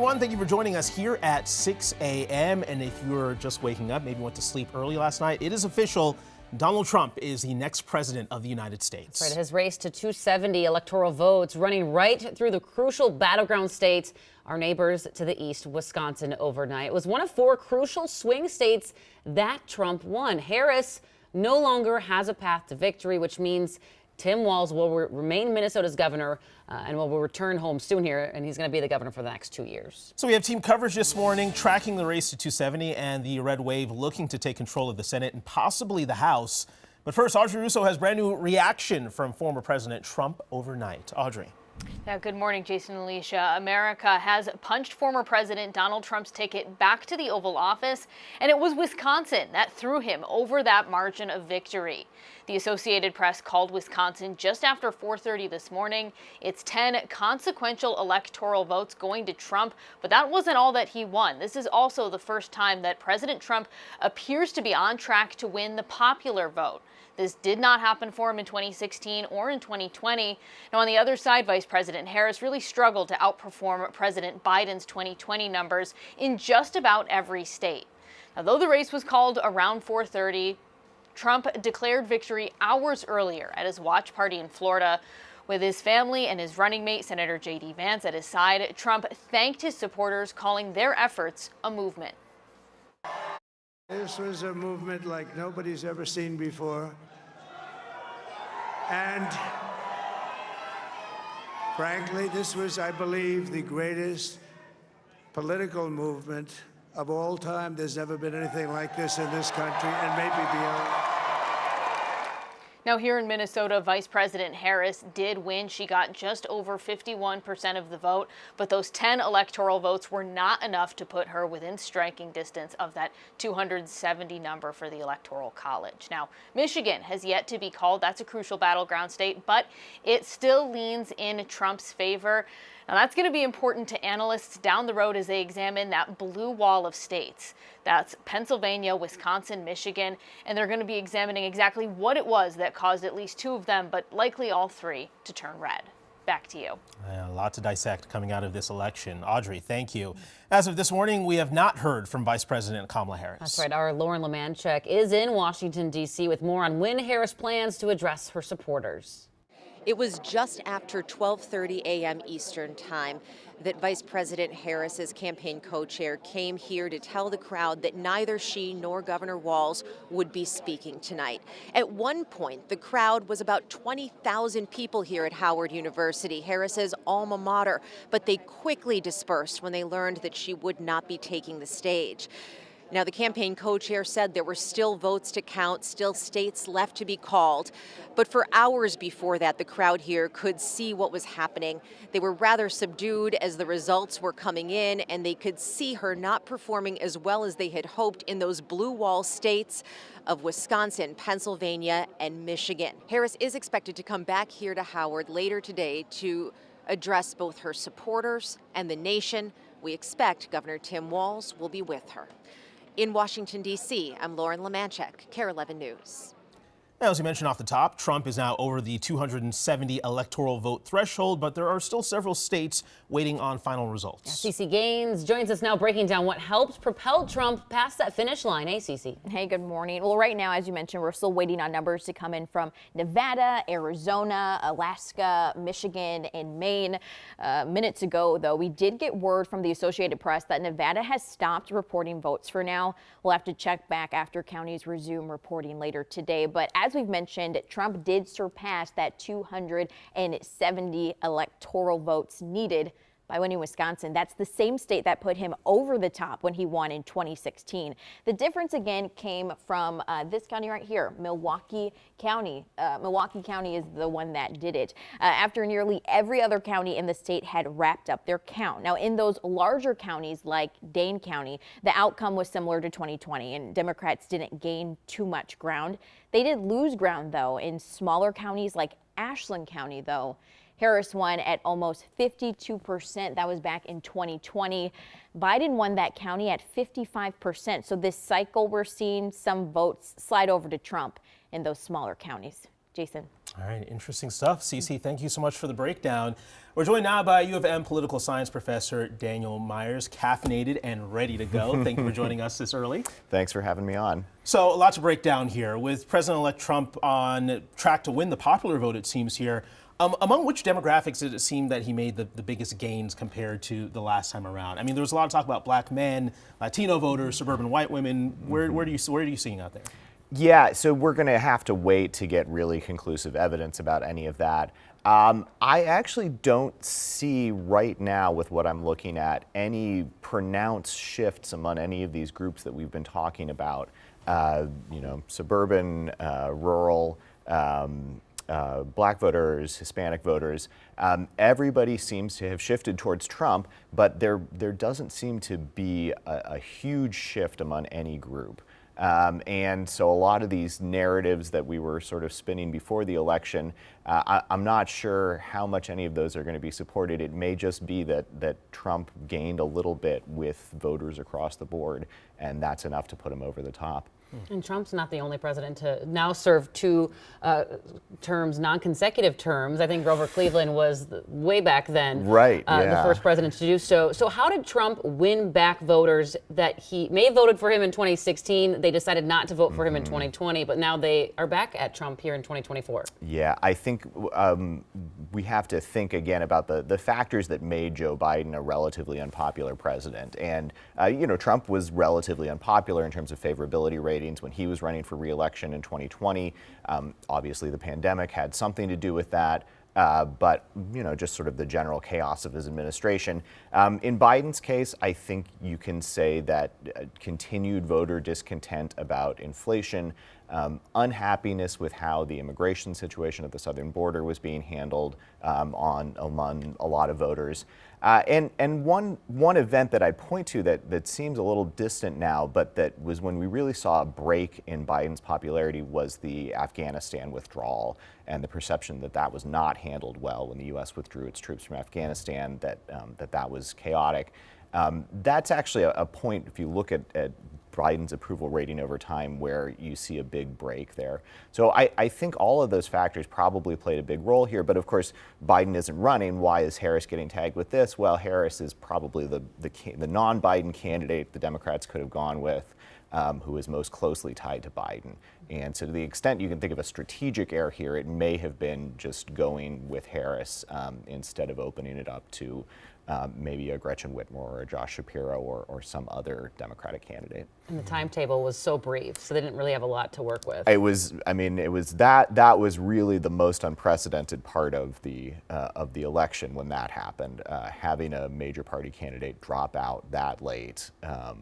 everyone. Thank you for joining us here at 6 a.m. And if you're just waking up, maybe went to sleep early last night, it is official. Donald Trump is the next president of the United States. That's right. His race to 270 electoral votes running right through the crucial battleground states, our neighbors to the east, Wisconsin, overnight. It was one of 4 crucial swing states that Trump won. Harris no longer has a path to victory, which means Tim Walz will remain Minnesota's governor and will return home soon here, and he's going to be the governor for the next 2 years. So we have team coverage this morning tracking the race to 270 and the red wave looking to take control of the Senate and possibly the House. But first, Audrey Russo has brand new reaction from former President Trump overnight. Audrey. Now, good morning, Jason and Alicia. America has punched former President Donald Trump's ticket back to the Oval Office, and it was Wisconsin that threw him over that margin of victory. The Associated Press called Wisconsin just after 4:30 this morning. It's 10 consequential electoral votes going to Trump, but that wasn't all that he won. This is also the first time that President Trump appears to be on track to win the popular vote. This did not happen for him in 2016 or in 2020. Now, on the other side, Vice President Harris really struggled to outperform President Biden's 2020 numbers in just about every state. Now, though the race was called around 4:30, Trump declared victory hours earlier at his watch party in Florida. With his family and his running mate, Senator J.D. Vance, at his side, Trump thanked his supporters, calling their efforts a movement. This was a movement like nobody's ever seen before. And frankly, this was, I believe, the greatest political movement of all time. There's never been anything like this in this country and maybe beyond. Now, here in Minnesota, Vice President Harris did win. She got just over 51% of the vote, but those 10 electoral votes were not enough to put her within striking distance of that 270 number for the Electoral College. Now, Michigan has yet to be called. That's a crucial battleground state, but it still leans in Trump's favor. Now, that's going to be important to analysts down the road as they examine that blue wall of states. That's Pennsylvania, Wisconsin, Michigan, and they're going to be examining exactly what it was that caused at least 2 of them, but likely all 3, to turn red. Back to you. A lot to dissect coming out of this election. Audrey, thank you. As of this morning, we have not heard from Vice President Kamala Harris. That's right. Our Lauren Lemanchek is in Washington, D.C. with more on when Harris plans to address her supporters. It was just after 12:30 a.m. Eastern Time that Vice President Harris's campaign co-chair came here to tell the crowd that neither she nor Governor Walz would be speaking tonight. At one point, the crowd was about 20,000 people here at Howard University, Harris's alma mater, but they quickly dispersed when they learned that she would not be taking the stage. Now, the campaign co-chair said there were still votes to count, still states left to be called. But for hours before that, the crowd here could see what was happening. They were rather subdued as the results were coming in, and they could see her not performing as well as they had hoped in those blue wall states of Wisconsin, Pennsylvania, and Michigan. Harris is expected to come back here to Howard later today to address both her supporters and the nation. We expect Governor Tim Walz will be with her. In Washington, D.C., I'm Lauren Lemanchek, KARE 11 News. Now, as we mentioned off the top, Trump is now over the 270 electoral vote threshold, but there are still several states waiting on final results. Cece Gaines joins us now breaking down what helped propel Trump past that finish line. Hey, Cece. Hey, good morning. Well, right now, as you mentioned, we're still waiting on numbers to come in from Nevada, Arizona, Alaska, Michigan, and Maine. Minutes ago, though, we did get word from the Associated Press that Nevada has stopped reporting votes for now. We'll have to check back after counties resume reporting later today. But as we've mentioned, Trump did surpass that 270 electoral votes needed by winning Wisconsin. That's the same state that put him over the top when he won in 2016. The difference again came from this county right here, Milwaukee County. Milwaukee County is the one that did it after nearly every other county in the state had wrapped up their count. Now, in those larger counties like Dane County, the outcome was similar to 2020, and Democrats didn't gain too much ground. They did lose ground, though, in smaller counties like Ashland County, though. Harris won at almost 52%. That was back in 2020. Biden won that county at 55%. So this cycle, we're seeing some votes slide over to Trump in those smaller counties. Jason. All right, interesting stuff. Cece, thank you so much for the breakdown. We're joined now by U of M political science professor Daniel Myers, caffeinated and ready to go. Thank you for joining us this early. Thanks for having me on. So, a lot to break down here. With President-elect Trump on track to win the popular vote, it seems here, among which demographics did it seem that he made the biggest gains compared to the last time around? I mean, there was a lot of talk about black men, Latino voters, suburban white women. Where are you seeing out there? Yeah, so we're going to have to wait to get really conclusive evidence about any of that. I actually don't see right now, with what I'm looking at, any pronounced shifts among any of these groups that we've been talking about. Suburban, rural, black voters, Hispanic voters. Everybody seems to have shifted towards Trump, but there doesn't seem to be a huge shift among any group. And so a lot of these narratives that we were sort of spinning before the election, I'm not sure how much any of those are going to be supported. It may just be that Trump gained a little bit with voters across the board, and that's enough to put him over the top. And Trump's not the only president to now serve two terms, non-consecutive terms. I think Grover Cleveland was way back then, right? The first president to do so. So how did Trump win back voters that he may have voted for him in 2016? They decided not to vote for him in 2020, but now they are back at Trump here in 2024. Yeah, I think we have to think again about the factors that made Joe Biden a relatively unpopular president. And Trump was relatively unpopular in terms of favorability ratings when he was running for re-election in 2020. Obviously, the pandemic had something to do with that. But just sort of the general chaos of his administration. In Biden's case, I think you can say that continued voter discontent about inflation, unhappiness with how the immigration situation at the southern border was being handled among a lot of voters. And one event that I point to that seems a little distant now, but that was when we really saw a break in Biden's popularity, was the Afghanistan withdrawal and the perception that was not handled well when the U.S. withdrew its troops from Afghanistan, that was chaotic. That's actually a point, if you look at Biden's approval rating over time, where you see a big break there. So I think all of those factors probably played a big role here. But of course, Biden isn't running. Why is Harris getting tagged with this? Well, Harris is probably the non-Biden candidate the Democrats could have gone with, who is most closely tied to Biden. And so to the extent you can think of a strategic error here, it may have been just going with Harris instead of opening it up to maybe a Gretchen Whitmer or a Josh Shapiro or some other Democratic candidate. And the timetable was so brief, so they didn't really have a lot to work with. It was that was really the most unprecedented part of the election when that happened. Having a major party candidate drop out that late I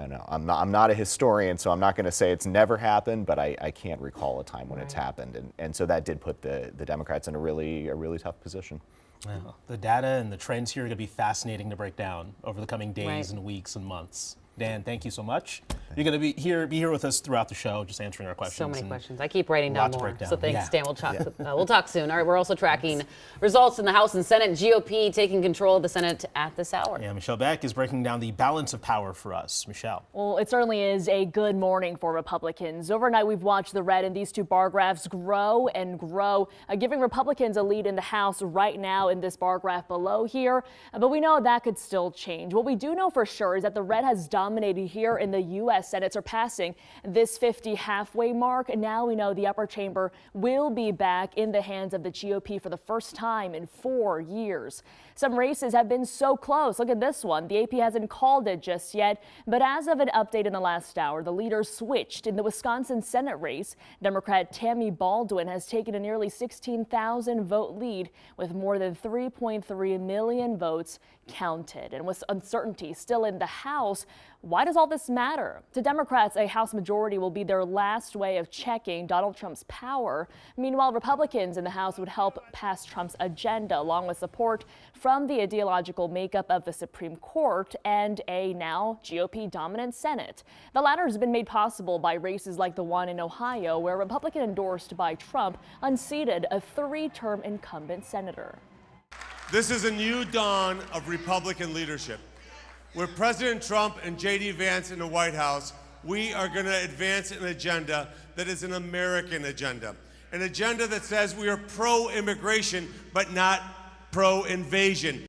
know I'm not a historian, so I'm not going to say it's never happened, but I can't recall a time when it's happened, and so that did put the Democrats in a really tough position. Well, the data and the trends here are going to be fascinating to break down over the coming days and weeks and months. Dan, thank you so much. You're going to be here with us throughout the show, just answering our questions. So many questions. I keep writing down more. So thanks, Dan. We'll talk soon. All right, we're also tracking results in the House and Senate. GOP taking control of the Senate at this hour. Yeah, Michelle Beck is breaking down the balance of power for us. Michelle. Well, it certainly is a good morning for Republicans. Overnight, we've watched the red in these two bar graphs grow and grow, giving Republicans a lead in the House right now in this bar graph below here. But we know that could still change. What we do know for sure is that the red has dominated here in the U.S. Senate, surpassing this 50 halfway mark. Now we know the upper chamber will be back in the hands of the GOP for the first time in 4 years. Some races have been so close. Look at this one. The AP hasn't called it just yet, but as of an update in the last hour, the leaders switched. In the Wisconsin Senate race, Democrat Tammy Baldwin has taken a nearly 16,000 vote lead with more than 3.3 million votes counted. And with uncertainty still in the House, why does all this matter? To Democrats, a House majority will be their last way of checking Donald Trump's power. Meanwhile, Republicans in the House would help pass Trump's agenda, along with support from the ideological makeup of the Supreme Court and a now GOP-dominant Senate. The latter has been made possible by races like the one in Ohio, where a Republican endorsed by Trump unseated a 3-term incumbent senator. This is a new dawn of Republican leadership. With President Trump and J.D. Vance in the White House, we are going to advance an agenda that is an American agenda. An agenda that says we are pro-immigration, but not pro-invasion.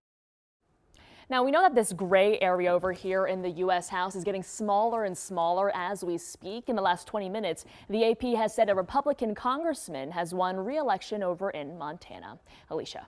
Now, we know that this gray area over here in the U.S. House is getting smaller and smaller as we speak. In the last 20 minutes, the AP has said a Republican congressman has won re-election over in Montana. Alicia.